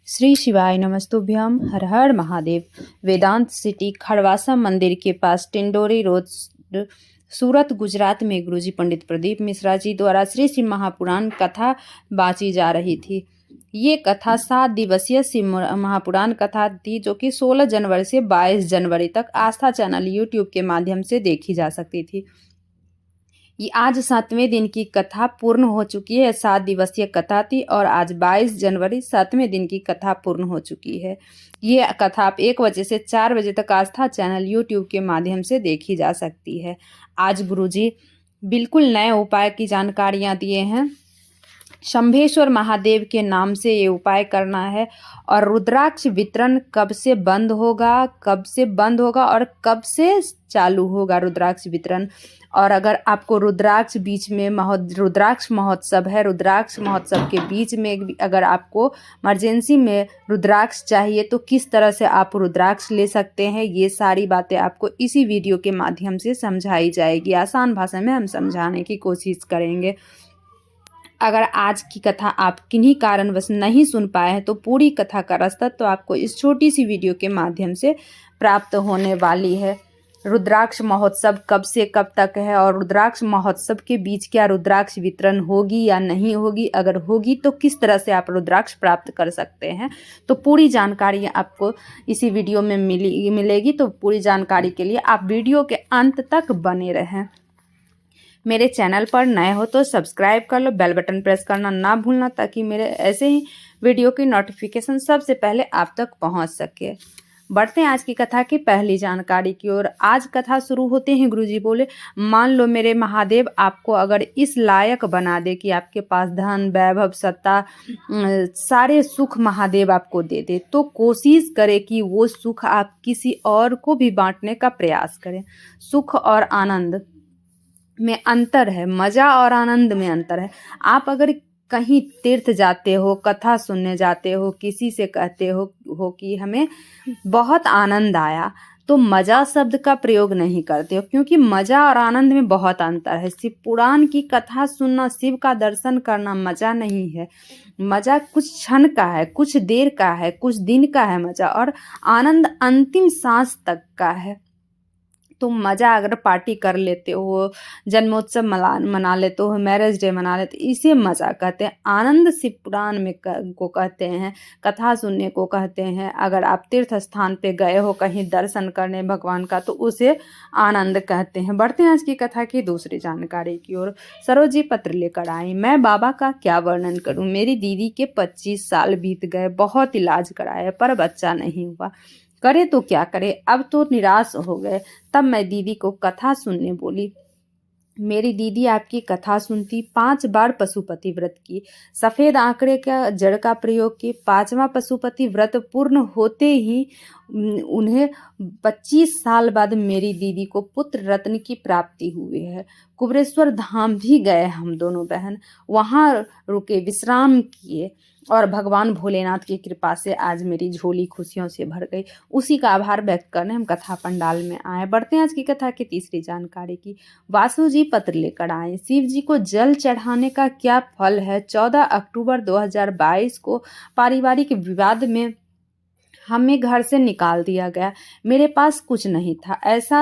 श्री शिवाय नमस्तुभ्यम। हर हर महादेव। वेदांत सिटी खड़वासा मंदिर के पास टिंडोरी रोड, सूरत, गुजरात में गुरुजी पंडित प्रदीप मिश्रा जी द्वारा श्री शिव महापुराण कथा बाँची जा रही थी। ये कथा 7 दिवसीय शिव महापुराण कथा थी, जो कि 16 जनवरी से 22 जनवरी तक आस्था चैनल यूट्यूब के माध्यम से देखी जा सकती थी। ये आज 7वें दिन की कथा पूर्ण हो चुकी है। 7 दिवसीय कथा थी और आज 22 जनवरी 7वें दिन की कथा पूर्ण हो चुकी है। ये कथा आप 1 बजे से 4 बजे तक आस्था चैनल यूट्यूब के माध्यम से देखी जा सकती है। आज गुरुजी बिल्कुल नए उपाय की जानकारियाँ दिए हैं। शंभेश्वर महादेव के नाम से ये उपाय करना है और रुद्राक्ष वितरण कब से बंद होगा और कब से चालू होगा रुद्राक्ष वितरण। और अगर आपको रुद्राक्ष बीच में रुद्राक्ष महोत्सव है, रुद्राक्ष महोत्सव के बीच में अगर आपको इमरजेंसी में रुद्राक्ष चाहिए तो किस तरह से आप रुद्राक्ष ले सकते हैं, ये सारी बातें आपको इसी वीडियो के माध्यम से समझाई जाएगी। आसान भाषा में हम समझाने की कोशिश करेंगे। अगर आज की कथा आप किन्हीं कारणवश नहीं सुन पाए हैं तो पूरी कथा का रास्ता तो आपको इस छोटी सी वीडियो के माध्यम से प्राप्त होने वाली है। रुद्राक्ष महोत्सव कब से कब तक है और रुद्राक्ष महोत्सव के बीच क्या रुद्राक्ष वितरण होगी या नहीं होगी, अगर होगी तो किस तरह से आप रुद्राक्ष प्राप्त कर सकते हैं, तो पूरी जानकारी आपको इसी वीडियो में मिलेगी। तो पूरी जानकारी के लिए आप वीडियो के अंत तक बने रहें। मेरे चैनल पर नए हो तो सब्सक्राइब कर लो, बेल बटन प्रेस करना ना भूलना, ताकि मेरे ऐसे ही वीडियो की नोटिफिकेशन सबसे पहले आप तक पहुंच सके। बढ़ते हैं आज की कथा की पहली जानकारी की ओर। आज कथा शुरू होते हैं गुरुजी बोले, मान लो मेरे महादेव आपको अगर इस लायक बना दे कि आपके पास धन, वैभव, सत्ता, सारे सुख महादेव आपको दे दे, तो कोशिश करें कि वो सुख आप किसी और को भी बांटने का प्रयास करें। सुख और आनंद में अंतर है, मज़ा और आनंद में अंतर है। आप अगर कहीं तीर्थ जाते हो, कथा सुनने जाते हो, किसी से कहते हो कि हमें बहुत आनंद आया, तो मज़ा शब्द का प्रयोग नहीं करते हो, क्योंकि मज़ा और आनंद में बहुत अंतर है। शिव पुराण की कथा सुनना, शिव का दर्शन करना मज़ा नहीं है। मज़ा कुछ क्षण का है, कुछ देर का है, कुछ दिन का है मज़ा, और आनंद अंतिम सांस तक का है। तो मज़ा अगर पार्टी कर लेते हो, जन्मोत्सव मना लेते हो, मैरिज डे मना लेते हो, इसे मज़ा कहते हैं। आनंद शिव पुराण में को कहते हैं, कथा सुनने को कहते हैं। अगर आप तीर्थ स्थान पे गए हो कहीं दर्शन करने भगवान का, तो उसे आनंद कहते हैं। बढ़ते हैं आज की कथा की दूसरी जानकारी की ओर। सरोजी पत्र लेकर आई। मैं बाबा का क्या वर्णन करूं। मेरी दीदी के 25 साल बीत गए, बहुत इलाज कराया पर बच्चा नहीं हुआ। करे तो क्या करे, अब तो निराश हो गए। तब मैं दीदी को कथा सुनने बोली। मेरी दीदी आपकी कथा सुनती, 5 बार पशुपति व्रत की, सफ़ेद आंकड़े का जड़ का प्रयोग की। 5वां पशुपति व्रत पूर्ण होते ही उन्हें 25 साल बाद मेरी दीदी को पुत्र रत्न की प्राप्ति हुई है। कुबरेश्वर धाम भी गए हम दोनों बहन, वहाँ रुके, विश्राम किए और भगवान भोलेनाथ की कृपा से आज मेरी झोली खुशियों से भर गई। उसी का आभार व्यक्त करने हम कथा पंडाल में आए। बढ़ते हैं आज की कथा की तीसरी जानकारी की। वासु जी पत्र लेकर आए। शिव जी को जल चढ़ाने का क्या फल है। 14 अक्टूबर 2022 को पारिवारिक विवाद में हमें घर से निकाल दिया गया। मेरे पास कुछ नहीं था। ऐसा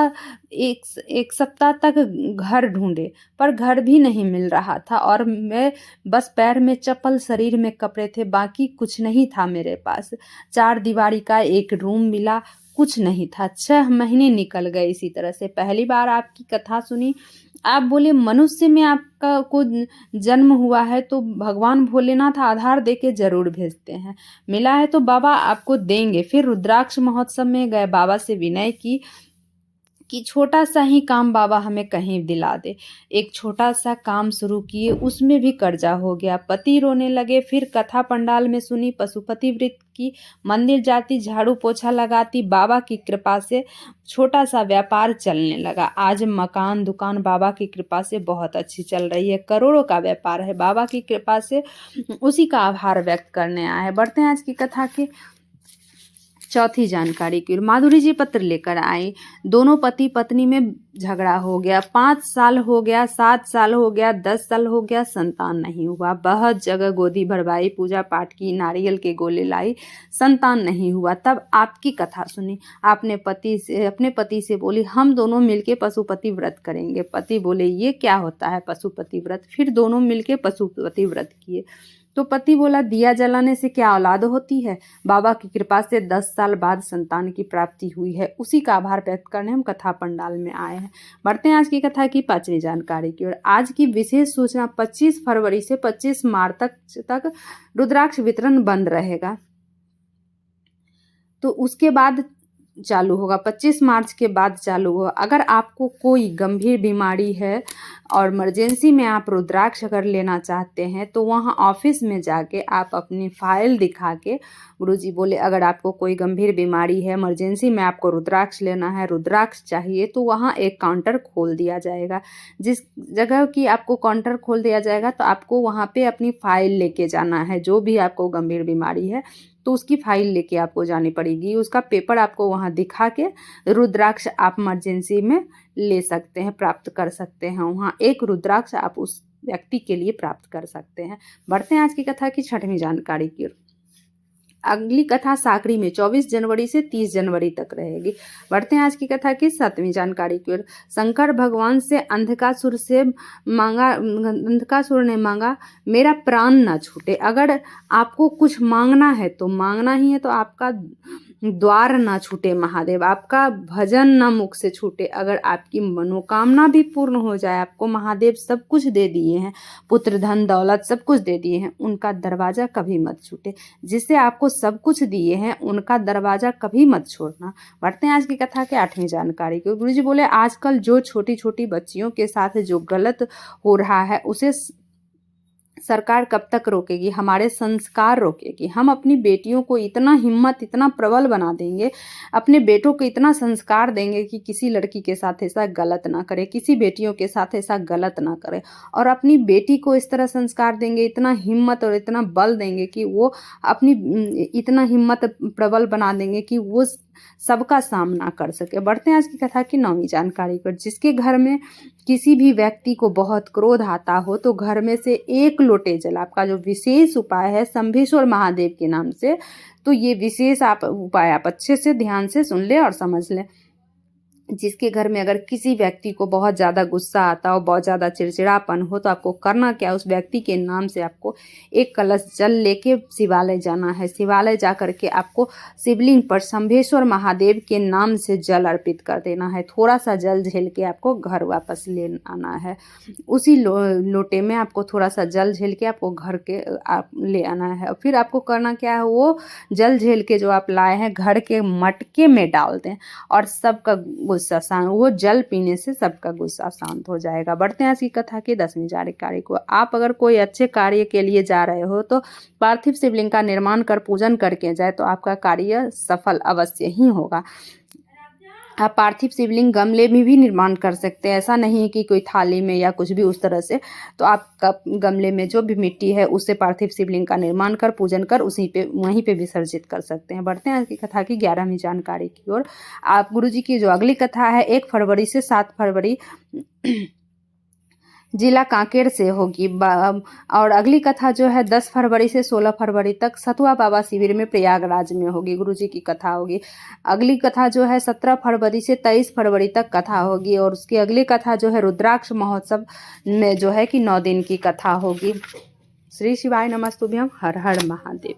एक सप्ताह तक घर ढूंढे, पर घर भी नहीं मिल रहा था और मैं बस पैर में चप्पल, शरीर में कपड़े थे, बाकी कुछ नहीं था मेरे पास। 4 दीवारी का एक रूम मिला, कुछ नहीं था। 6 महीने निकल गए इसी तरह से। पहली बार आपकी कथा सुनी, आप बोले मनुष्य में आपका को जन्म हुआ है तो भगवान भोलेनाथ आधार देके जरूर भेजते हैं। मिला है तो बाबा आपको देंगे। फिर रुद्राक्ष महोत्सव में गए, बाबा से विनय की कि छोटा सा ही काम बाबा हमें कहीं दिला दे। एक छोटा सा काम शुरू किए, उसमें भी कर्जा हो गया। पति रोने लगे। फिर कथा पंडाल में सुनी, पशुपति व्रत की, मंदिर जाती, झाड़ू पोछा लगाती, बाबा की कृपा से छोटा सा व्यापार चलने लगा। आज मकान दुकान बाबा की कृपा से बहुत अच्छी चल रही है, करोड़ों का व्यापार है बाबा की कृपा से। उसी का आभार व्यक्त करने आए। बढ़ते हैं आज की कथा के चौथी जानकारी की ओर माधुरी जी पत्र लेकर आई। दोनों पति पत्नी में झगड़ा हो गया, 5 साल हो गया, 7 साल हो गया, 10 साल हो गया, संतान नहीं हुआ। बहुत जगह गोदी भरवाई, पूजा पाठ की, नारियल के गोले लाई, संतान नहीं हुआ। तब आपकी कथा सुनी। आपने अपने पति से बोली हम दोनों मिलके पशुपति व्रत करेंगे। पति बोले ये क्या होता है पशुपति व्रत? फिर दोनों मिलके पशुपति व्रत किए। तो पति बोला दिया जलाने से क्या औलाद होती है? बाबा की कृपा से 10 साल बाद संतान की प्राप्ति हुई है। उसी का आभार व्यक्त करने हम कथा पंडाल में आए हैं। बढ़ते हैं आज की कथा की 5वीं जानकारी की ओर। आज की विशेष सूचना 25 फरवरी से 25 मार्च तक रुद्राक्ष वितरण बंद रहेगा। तो उसके बाद चालू होगा, 25 मार्च के बाद चालू होगा। अगर आपको कोई गंभीर बीमारी है और इमरजेंसी में आप रुद्राक्ष अगर लेना चाहते हैं तो वहाँ ऑफिस में जाके आप अपनी फाइल दिखा के, गुरुजी बोले अगर आपको कोई गंभीर बीमारी है, इमरजेंसी में आपको रुद्राक्ष लेना है, रुद्राक्ष चाहिए, तो वहाँ एक काउंटर खोल दिया जाएगा। जिस जगह की आपको काउंटर खोल दिया जाएगा तो आपको वहाँ पे अपनी फाइल लेके जाना है। जो भी आपको गंभीर बीमारी है तो उसकी फाइल लेके आपको जानी पड़ेगी। उसका पेपर आपको वहाँ दिखा के रुद्राक्ष आप इमरजेंसी में ले सकते हैं, प्राप्त कर सकते हैं। वहाँ एक रुद्राक्ष आप उस व्यक्ति के लिए प्राप्त कर सकते हैं। बढ़ते हैं आज की कथा की 6वीं जानकारी की ओर। अगली कथा साकरी में 24 जनवरी से 30 जनवरी तक रहेगी। बढ़ते हैं आज की कथा की 7वीं जानकारी की ओर। शंकर भगवान से अंधकासुर ने मांगा मेरा प्राण ना छूटे। अगर आपको कुछ मांगना है तो मांगना ही है, तो आपका द्वार ना छूटे महादेव, आपका भजन ना मुख से छूटे। अगर आपकी मनोकामना भी पूर्ण हो जाए, आपको महादेव सब कुछ दे दिए हैं, पुत्र धन दौलत सब कुछ दे दिए हैं, उनका दरवाजा कभी मत छूटे। जिससे आपको सब कुछ दिए हैं उनका दरवाजा कभी मत छोड़ना। बढ़ते हैं आज की कथा के 8वीं जानकारी की। गुरुजी बोले आजकल जो छोटी छोटी बच्चियों के साथ जो गलत हो रहा है उसे सरकार कब तक रोकेगी? हमारे संस्कार रोकेगी। हम अपनी बेटियों को इतना हिम्मत, इतना प्रबल बना देंगे, अपने बेटों को इतना संस्कार देंगे कि किसी लड़की के साथ ऐसा गलत ना करे, किसी बेटियों के साथ ऐसा गलत ना करे। और अपनी बेटी को इस तरह संस्कार देंगे, इतना हिम्मत और इतना बल देंगे कि वो अपनी इतना हिम्मत प्रबल बना देंगे कि वो सबका सामना कर सके। बढ़ते हैं आज की कथा की 9वीं जानकारी पर। जिसके घर में किसी भी व्यक्ति को बहुत क्रोध आता हो तो घर में से 1 लोटे जल, आपका जो विशेष उपाय है शंभेश्वर महादेव के नाम से, तो ये विशेष उपाय आप अच्छे से ध्यान से सुन ले और समझ लें। जिसके घर में अगर किसी व्यक्ति को बहुत ज़्यादा गुस्सा आता हो, बहुत ज़्यादा चिड़चिड़ापन हो, तो आपको करना क्या, उस व्यक्ति के नाम से आपको 1 कलश जल लेके शिवालय जाना है। शिवालय जा करके आपको शिवलिंग पर शंभेश्वर महादेव के नाम से जल अर्पित कर देना है। थोड़ा सा जल झेल के आपको घर वापस ले आना है। उसी लोटे में आपको थोड़ा सा जल झेल के आपको घर के ले आना है। और फिर आपको करना क्या है, वो जल झेल के जो आप लाए हैं घर के मटके में डाल दें और सबका गुस्सा शांत, वो जल पीने से सबका गुस्सा शांत हो जाएगा। बढ़ते हैं आज की कथा की 10वीं जानकारी को। आप अगर कोई अच्छे कार्य के लिए जा रहे हो तो पार्थिव शिवलिंग का निर्माण कर पूजन करके जाए तो आपका कार्य सफल अवश्य ही होगा। आप पार्थिव शिवलिंग गमले में भी निर्माण कर सकते हैं। ऐसा नहीं कि कोई थाली में या कुछ भी उस तरह से, तो आप गमले में जो भी मिट्टी है उससे पार्थिव शिवलिंग का निर्माण कर पूजन कर वहीं पे विसर्जित कर सकते हैं। बढ़ते हैं आज की कथा की 11वीं जानकारी की ओर। आप गुरुजी की जो अगली कथा है 1 फरवरी से 7 फरवरी जिला कांकेर से होगी। और अगली कथा जो है 10 फरवरी से 16 फरवरी तक सतुआ बाबा शिविर में प्रयागराज में होगी, गुरुजी की कथा होगी। अगली कथा जो है 17 फरवरी से 23 फरवरी तक कथा होगी। और उसकी अगली कथा जो है रुद्राक्ष महोत्सव में जो है कि 9 दिन की कथा होगी। श्री शिवाय नमस्तुभ्यम। हर हर महादेव।